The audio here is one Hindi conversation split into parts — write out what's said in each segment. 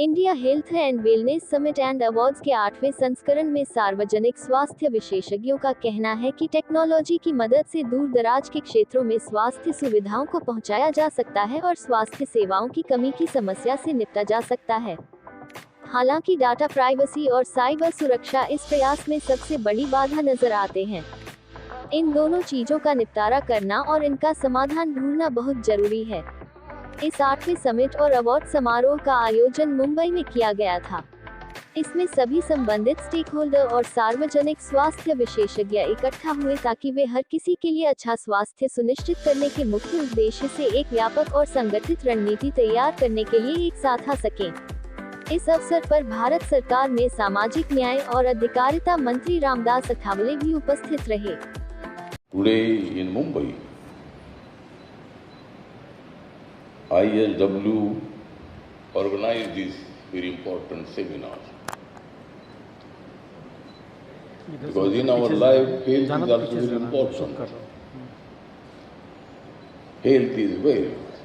India health and wellness summit and awards के 8वें संस्करण में सार्वजनिक स्वास्थ्य विशेषज्ञों का कहना है कि टेक्नोलॉजी की मदद से दूर दराज के क्षेत्रों में स्वास्थ्य सुविधाओं को पहुंचाया जा सकता है और स्वास्थ्य सेवाओं की कमी की समस्या से निपटा जा सकता है। हालांकि डाटा प्राइवेसी और साइबर सुरक्षा इस प्रयास में सबसे बड़ी बाधा नजर आते हैं। इन दोनों चीजों का निपटारा करना और इनका समाधान ढूंढना बहुत जरूरी है। इस 8वें समिट और अवार्ड समारोह का आयोजन मुंबई में किया गया था। इसमें सभी संबंधित स्टेक होल्डर और सार्वजनिक स्वास्थ्य विशेषज्ञ इकट्ठा हुए ताकि वे हर किसी के लिए अच्छा स्वास्थ्य सुनिश्चित करने के मुख्य उद्देश्य से एक व्यापक और संगठित रणनीति तैयार करने के लिए एक साथ आ सकें। इस अवसर पर भारत सरकार में सामाजिक न्याय और अधिकारिता मंत्री रामदास अठावले भी उपस्थित रहे। Today in Mumbai, ISW organized this very important seminar. Because in our life, health is also very important. Health is wealth.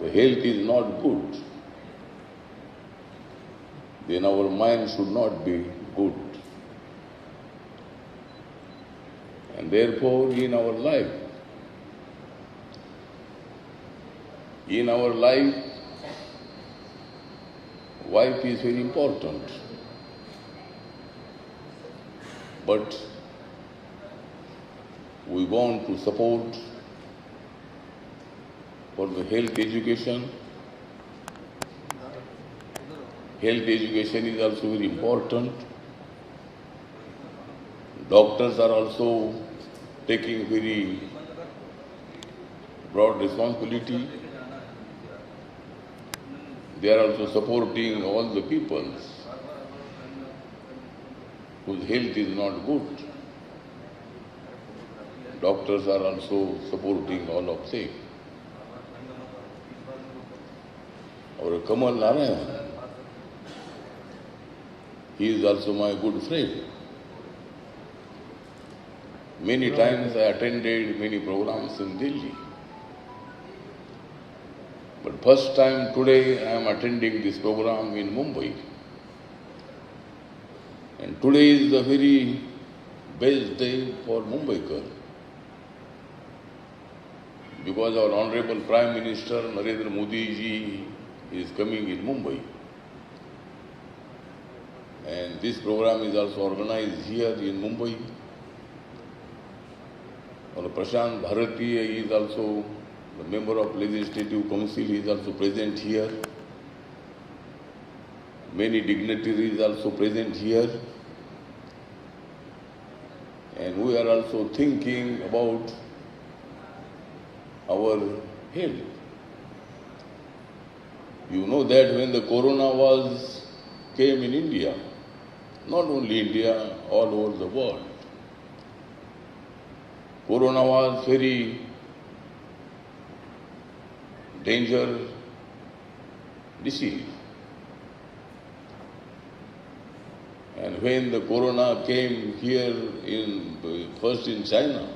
The health is not good, then our mind should not be good. And therefore, in our life, wife is very important. But we want to support for the health education. Health education is also very important. Doctors are also taking very broad responsibility. They are also supporting all the people whose health is not good. Doctors are also supporting all of them. Our Kamal Narayan, he is also my good friend. Many times I attended many programs in Delhi. But first time today I am attending this program in Mumbai. And today is the very best day for Mumbaikar. Because our Honorable Prime Minister Narendra Modi ji is coming in Mumbai. And this program is also organized here in Mumbai. And Prashant Bharati is also the member of Legislative Council, he is also present here. Many dignitaries also present here. And we are also thinking about our health. You know that when the corona came in India, not only India, all over the world, corona was very dangerous disease. And when the corona came here first in China,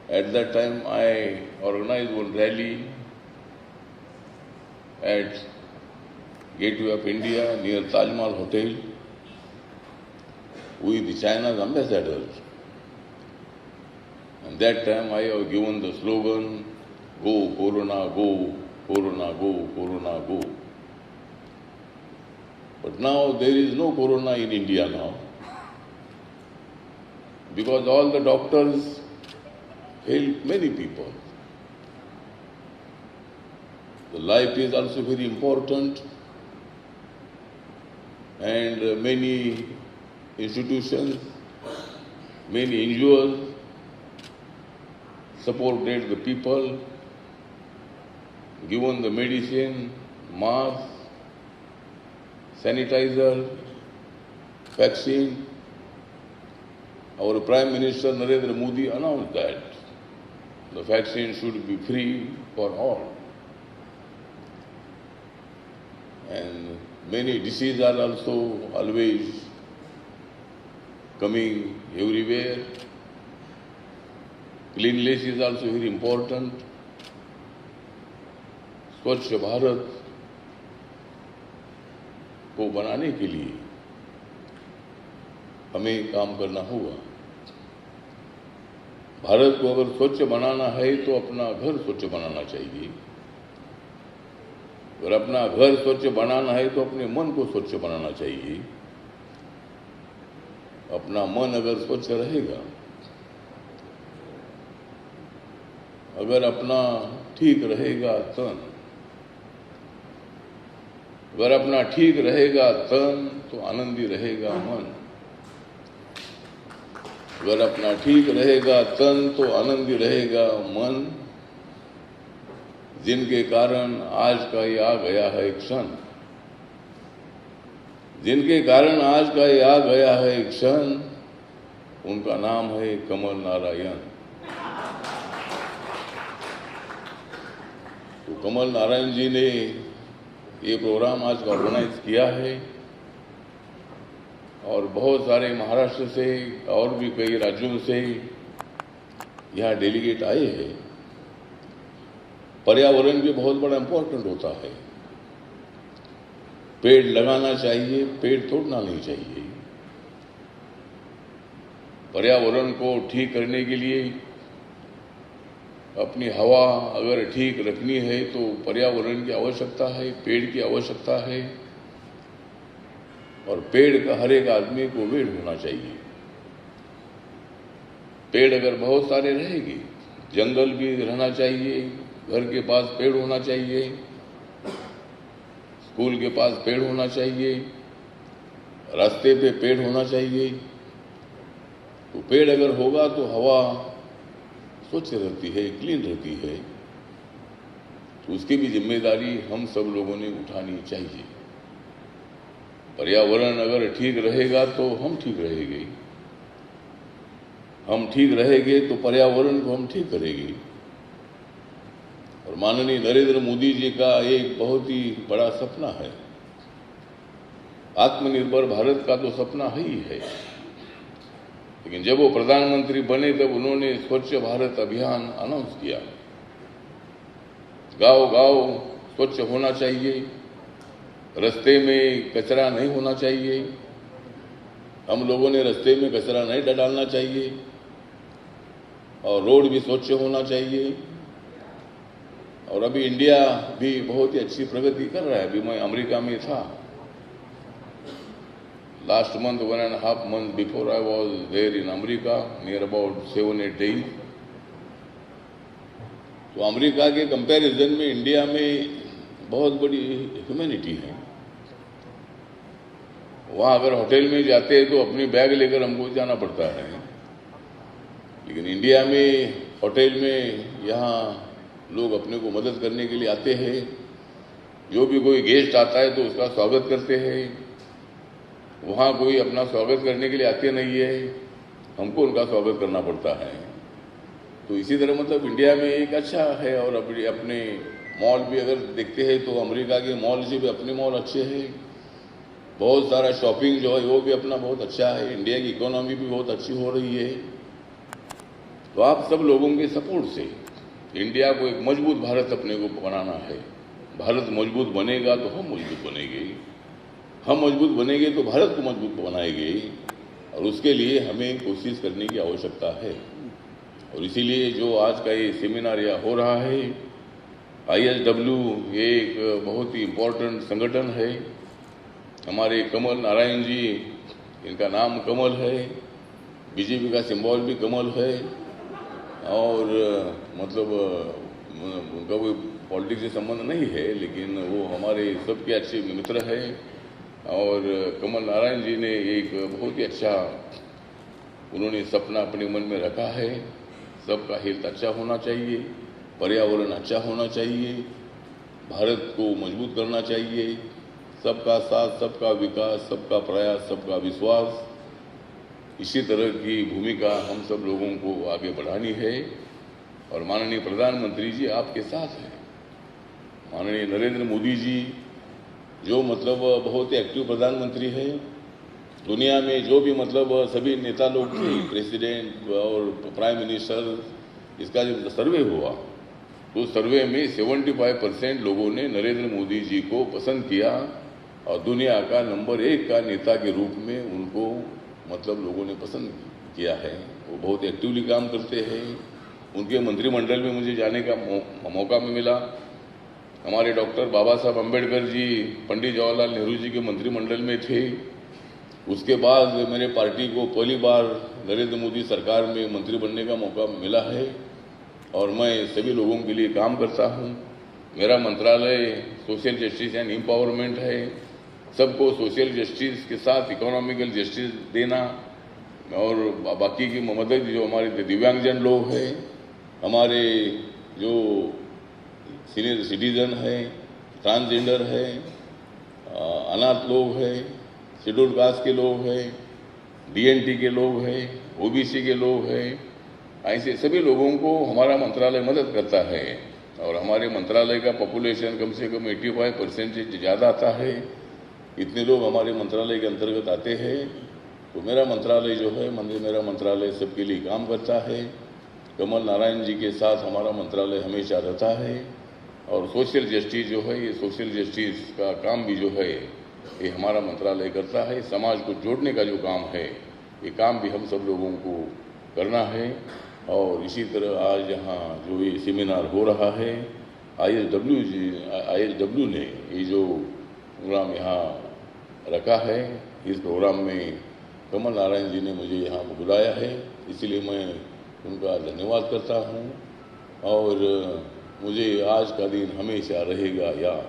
at that time I organized one rally at Gateway of India near Taj Mahal Hotel with China's ambassador. And that time I have given the slogan, "Go Corona, go, Corona, go, Corona, go." But now there is no corona in India now, because all the doctors help many people. The life is also very important, and many institutions, many NGOs supported the people, given the medicine, mask, sanitizer, vaccine. Our Prime Minister Narendra Modi announced that the vaccine should be free for all. And many diseases are also always coming everywhere. Cleanliness is also very important. स्वच्छ भारत को बनाने के लिए हमें काम करना होगा। भारत को अगर स्वच्छ बनाना है तो अपना घर स्वच्छ बनाना चाहिए। अगर अपना घर स्वच्छ बनाना है तो अपने मन को स्वच्छ बनाना चाहिए। अपना मन अगर स्वच्छ रहेगा, अगर अपना ठीक रहेगा तन, अगर अपना ठीक रहेगा तन तो आनंदी रहेगा मन। अगर अपना ठीक रहेगा तन तो आनंदी रहेगा मन, जिनके कारण आज का ये आ गया है क्षण, जिनके कारण आज का ये आ गया है क्षण, उनका नाम है कमल नारायण। तो कमल नारायण जी ने ये प्रोग्राम आज का ऑर्गेनाइज किया है और बहुत सारे महाराष्ट्र से और भी कई राज्यों से यहाँ डेलीगेट आए हैं। पर्यावरण भी बहुत बड़ा इम्पोर्टेंट होता है। पेड़ लगाना चाहिए, पेड़ तोड़ना नहीं चाहिए। पर्यावरण को ठीक करने के लिए अपनी हवा अगर ठीक रखनी है तो पर्यावरण की आवश्यकता है, पेड़ की आवश्यकता है और पेड़ का हर एक आदमी को पेड़ होना चाहिए। पेड़ अगर बहुत सारे रहेंगे, जंगल भी रहना चाहिए, घर के पास पेड़ होना चाहिए, स्कूल के पास पेड़ होना चाहिए, रास्ते पे पेड़ होना चाहिए। तो पेड़ अगर होगा तो हवा स्वच्छ रहती है, क्लीन रहती है। तो उसकी भी जिम्मेदारी हम सब लोगों ने उठानी चाहिए। पर्यावरण अगर ठीक रहेगा तो हम ठीक रहेंगे, हम ठीक रहेंगे तो पर्यावरण को हम ठीक करेंगे। और माननीय नरेंद्र मोदी जी का एक बहुत ही बड़ा सपना है। आत्मनिर्भर भारत का तो सपना ही है, लेकिन जब वो प्रधानमंत्री बने तब उन्होंने स्वच्छ भारत अभियान अनाउंस किया। गांव-गांव स्वच्छ होना चाहिए, रास्ते में कचरा नहीं होना चाहिए, हम लोगों ने रास्ते में कचरा नहीं डालना चाहिए और रोड भी स्वच्छ होना चाहिए। और अभी इंडिया भी बहुत ही अच्छी प्रगति कर रहा है। अभी मैं अमेरिका में था, last month 1.5 months before I was there in America, near about 7-8 days। तो अमेरिका के कंपैरिजन में इंडिया में बहुत बड़ी ह्यूमैनिटी है। वहाँ अगर होटल में जाते हैं तो अपनी बैग लेकर हमको जाना पड़ता है, लेकिन इंडिया में होटल में यहाँ लोग अपने को मदद करने के लिए आते हैं। जो भी कोई गेस्ट आता है तो उसका स्वागत करते हैं। वहाँ कोई अपना स्वागत करने के लिए आते नहीं है, हमको उनका स्वागत करना पड़ता है। तो इसी तरह मतलब इंडिया में एक अच्छा है। और अपने मॉल भी अगर देखते हैं तो अमेरिका के मॉल से भी अपने मॉल अच्छे हैं। बहुत सारा शॉपिंग जो है वो भी अपना बहुत अच्छा है। इंडिया की इकोनॉमी भी बहुत अच्छी हो रही है। तो आप सब लोगों के सपोर्ट से इंडिया को एक मजबूत भारत अपने को बनाना है। भारत मजबूत बनेगा तो हम मजबूत बनेंगे, हम मजबूत बनेंगे तो भारत को मजबूत बनाएंगे। और उसके लिए हमें कोशिश करने की आवश्यकता है। और इसीलिए जो आज का ये सेमिनार यहाँ हो रहा है, ISW ये एक बहुत ही इम्पोर्टेंट संगठन है। हमारे कमल नारायण जी, इनका नाम कमल है, बीजेपी का सिंबल भी कमल है। और मतलब उनका कोई पॉलिटिक्स से संबंध नहीं है, लेकिन वो हमारे सबके अच्छे मित्र हैं। और कमल नारायण जी ने एक बहुत ही अच्छा उन्होंने सपना अपने मन में रखा है। सबका हेल्थ अच्छा होना चाहिए, पर्यावरण अच्छा होना चाहिए, भारत को मजबूत करना चाहिए, सबका साथ, सबका विकास, सबका प्रयास, सबका विश्वास। इसी तरह की भूमिका हम सब लोगों को आगे बढ़ानी है। और माननीय प्रधानमंत्री जी आपके साथ हैं। माननीय नरेंद्र मोदी जी जो मतलब बहुत ही एक्टिव प्रधानमंत्री है। दुनिया में जो भी मतलब सभी नेता लोग थे, प्रेसिडेंट और प्राइम मिनिस्टर, इसका जो सर्वे हुआ तो सर्वे में 75% लोगों ने नरेंद्र मोदी जी को पसंद किया और दुनिया का नंबर 1 का नेता के रूप में उनको मतलब लोगों ने पसंद किया है। वो बहुत एक्टिवली काम करते हैं। उनके मंत्रिमंडल में मुझे जाने का मौका मिला। हमारे डॉक्टर बाबा साहब अम्बेडकर जी पंडित जवाहरलाल नेहरू जी के मंत्रिमंडल में थे। उसके बाद मेरे पार्टी को पहली बार नरेंद्र मोदी सरकार में मंत्री बनने का मौका मिला है और मैं सभी लोगों के लिए काम करता हूं। मेरा मंत्रालय सोशल जस्टिस एंड एम्पावरमेंट है। सबको सोशल जस्टिस के साथ इकोनॉमिकल जस्टिस देना और बाकी की मदद, जो हमारे दिव्यांगजन लोग हैं, हमारे जो सीनियर सिटीजन है, ट्रांसजेंडर है, अनाथ लोग हैं, शेड्यूल कास्ट के लोग हैं, डीएनटी के लोग हैं, ओबीसी के लोग हैं, ऐसे सभी लोगों को हमारा मंत्रालय मदद करता है। और हमारे मंत्रालय का पॉपुलेशन कम से कम 85% से ज़्यादा आता है। इतने लोग हमारे मंत्रालय के अंतर्गत आते हैं। तो मेरा मंत्रालय जो है, मेरा मंत्रालय सबके लिए काम करता है। कमल नारायण जी के साथ हमारा मंत्रालय हमेशा रहता है और सोशल जस्टिस जो है, ये सोशल जस्टिस का काम भी जो है ये हमारा मंत्रालय करता है। समाज को जोड़ने का जो काम है, ये काम भी हम सब लोगों को करना है। और इसी तरह आज यहाँ जो ये सेमिनार हो रहा है, ISW ने ये जो प्रोग्राम यहाँ रखा है, इस प्रोग्राम में कमल नारायण जी ने मुझे यहाँ बुलाया है, इसलिए मैं उनका धन्यवाद करता हूँ। और मुझे आज का दिन हमेशा रहेगा याद,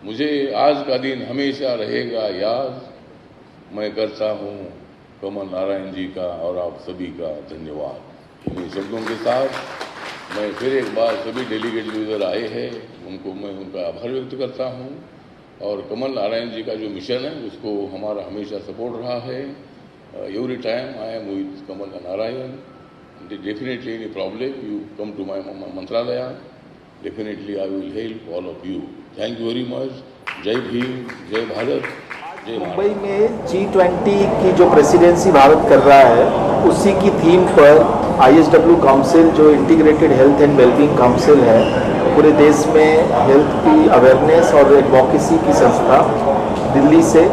मुझे आज का दिन हमेशा रहेगा याद। मैं करता हूँ कमल नारायण जी का और आप सभी का धन्यवाद। इन शब्दों के साथ मैं फिर एक बार सभी डेलीगेट जो इधर आए हैं उनको मैं उनका आभार व्यक्त करता हूँ। और कमल नारायण जी का जो मिशन है उसको हमारा हमेशा सपोर्ट रहा है। Every time I am with Kamal Narayan. Definitely any problem you come to my मंत्रालय, definitely I will help all of you. Thank you very much. जय भीम, जय भारत, जय महाराष्ट्र। मुंबई में G20 की जो प्रेसिडेंसी भारत कर रहा है, उसी की थीम पर ISW काउंसिल, जो integrated health and wellbeing council है, पूरे देश में हेल्थ की अवेयरनेस और एडवोकेसी की संस्था दिल्ली से,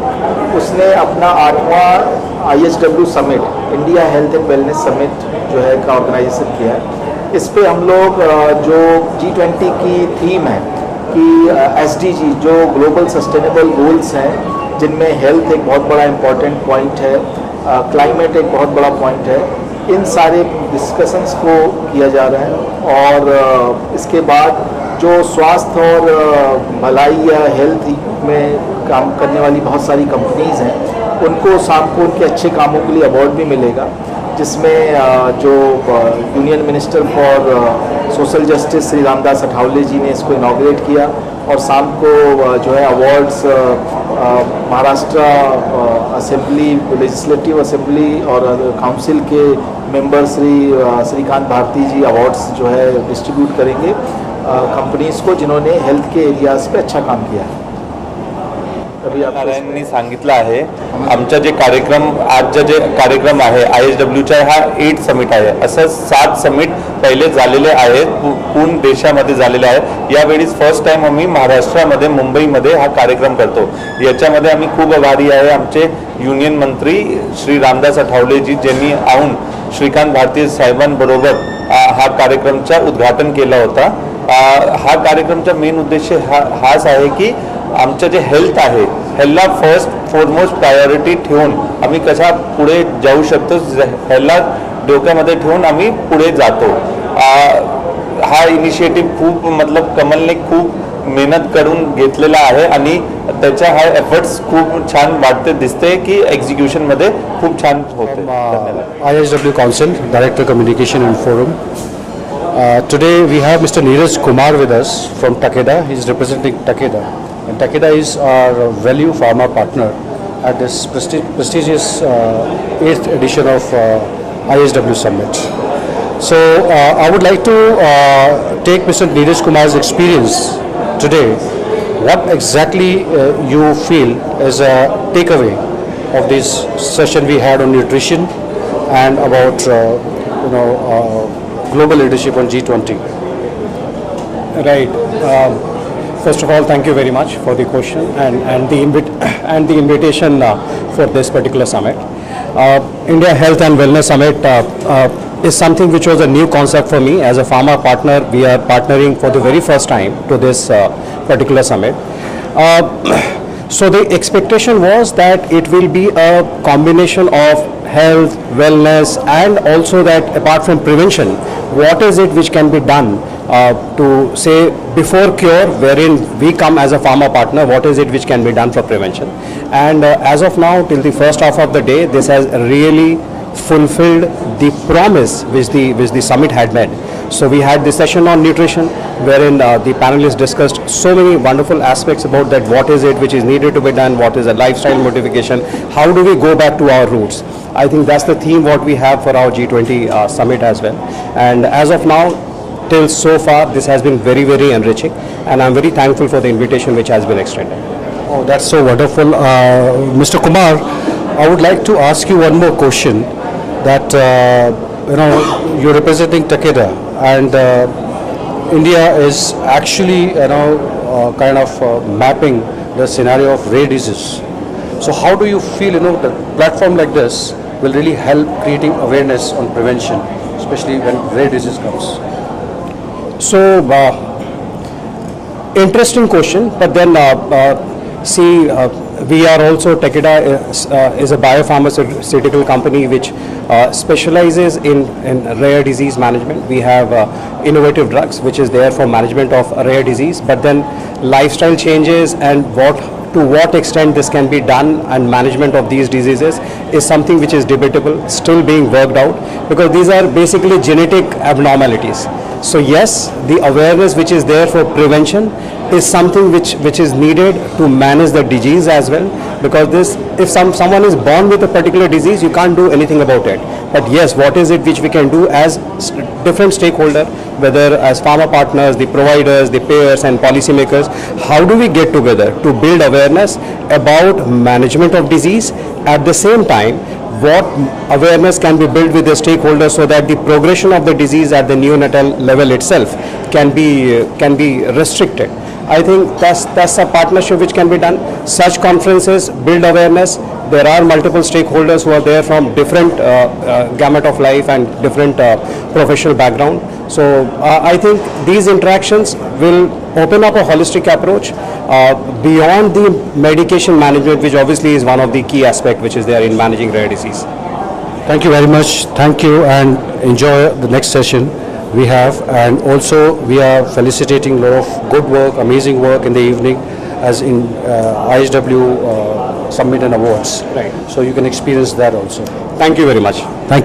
उसने अपना 8वां ISW summit, India health and wellness summit जो है का ऑर्गेनाइजेशन किया है। इस पे हम लोग जो G20 की थीम है कि SDG जो ग्लोबल सस्टेनेबल गोल्स हैं, जिनमें हेल्थ एक बहुत बड़ा इम्पॉर्टेंट पॉइंट है, क्लाइमेट एक बहुत बड़ा पॉइंट है, इन सारे डिस्कशंस को किया जा रहा है। और इसके बाद जो स्वास्थ्य और भलाई या हेल्थ में काम करने वाली बहुत सारी कंपनीज़ हैं, उनको शाम को उनके अच्छे कामों के लिए अवार्ड भी मिलेगा, जिसमें जो union minister for social justice Shri Ramdas Athawale ji ने इसको इनॉग्रेट किया। और शाम को जो है awards Maharashtra assembly, legislative assembly और काउंसिल के मेंबर श्रीकांत भारती जी अवार्ड्स जो है डिस्ट्रीब्यूट करेंगे कंपनीज को जिन्होंने हेल्थ के एरियाज पे अच्छा काम किया है। नारायणनी सांगितलं आहे, आमचा जे कार्यक्रम आजचा जे कार्यक्रम आहे ISWचा हा 8 समिट आहे। असं 7 समिट पहिले झालेले आहेत, पूर्ण देशामध्ये झालेले आहेत। यावेळी फर्स्ट टाइम आम्ही महाराष्ट्रामध्ये मुंबईमध्ये हा कार्यक्रम करतो। याच्यामध्ये आम्ही खूप आभारी आहे आमचे युनियन मंत्री श्री रामदास अठावले जी, ज्यांनी आऊन श्रीकांत भारती साहेबांबरोबर हा कार्यक्रमचा उद्घाटन केला होता। हा कार्यक्रमचा मेन उद्देश हाच आहे की आमचं जे हेल्थ आहे, ह्याला फर्स्ट फॉरमोस्ट प्रायोरिटी ठेवून आम्ही कशा पुढे जाऊ शकतो, ह्याला डोक्यामध्ये ठेवून आम्ही पुढे जातो। हा इनिशिएटिव्ह खूप मतलब कमलने खूप मेहनत करून घेतलेला आहे आणि त्याचा हा एफर्ट्स खूप छान वाटते, दिसते की एक्झिक्युशन मध्ये खूप छान होते। ISW Council, Director Communication and Forum. Today we have Mr. Neeraj Kumar with us from Takeda. He is representing Takeda. And Takeda is our value pharma partner at this prestigious 8th edition of ISW Summit. So I would like to take Mr. Neeraj Kumar's experience today. What exactly you feel as a takeaway of this session we had on nutrition and about global leadership on G20? Right. First of all, thank you very much for the question and the invitation for this particular summit. India Health and Wellness Summit is something which was a new concept for me. As a pharma partner, we are partnering for the very first time to this particular summit. So the expectation was that it will be a combination of health, wellness, and also that apart from prevention, what is it which can be done to say before cure, wherein we come as a pharma partner, what is it which can be done for prevention. And as of now, till the first half of the day, this has really fulfilled the promise which the summit had made. So we had the session on nutrition, wherein the panelists discussed so many wonderful aspects about that, what is it which is needed to be done, what is a lifestyle modification, how do we go back to our roots. I think that's the theme what we have for our G20 summit as well. And as of now, till so far, this has been very, very enriching, and I'm very thankful for the invitation which has been extended. Oh, that's so wonderful. Mr. Kumar, I would like to ask you one more question. That you're representing Takeda, and India is actually kind of mapping the scenario of rare disease. So how do you feel that platform like this will really help creating awareness on prevention, especially when rare disease comes? So, interesting question, but then we are also, Takeda is a biopharmaceutical company which specializes in rare disease management. We have innovative drugs which is there for management of rare disease, but then lifestyle changes and to what extent this can be done and management of these diseases is something which is debatable, still being worked out, because these are basically genetic abnormalities. So yes, the awareness which is there for prevention is something which is needed to manage the disease as well, because if someone is born with a particular disease, you can't do anything about it. But yes, what is it which we can do as different stakeholders, whether as pharma partners, the providers, the payers and policymakers, how do we get together to build awareness about management of disease, at the same time what awareness can be built with the stakeholders so that the progression of the disease at the neonatal level itself can be restricted. I think that's a partnership which can be done. Such conferences build awareness. There are multiple stakeholders who are there from different gamut of life and different professional background. So I think these interactions will open up a holistic approach beyond the medication management, which obviously is one of the key aspects which is there in managing rare disease. Thank you very much. Thank you, and enjoy the next session we have. And also we are felicitating a lot of good work, amazing work in the evening as in ISW Summit and Awards. Right. So you can experience that also. Thank you very much. Thank you.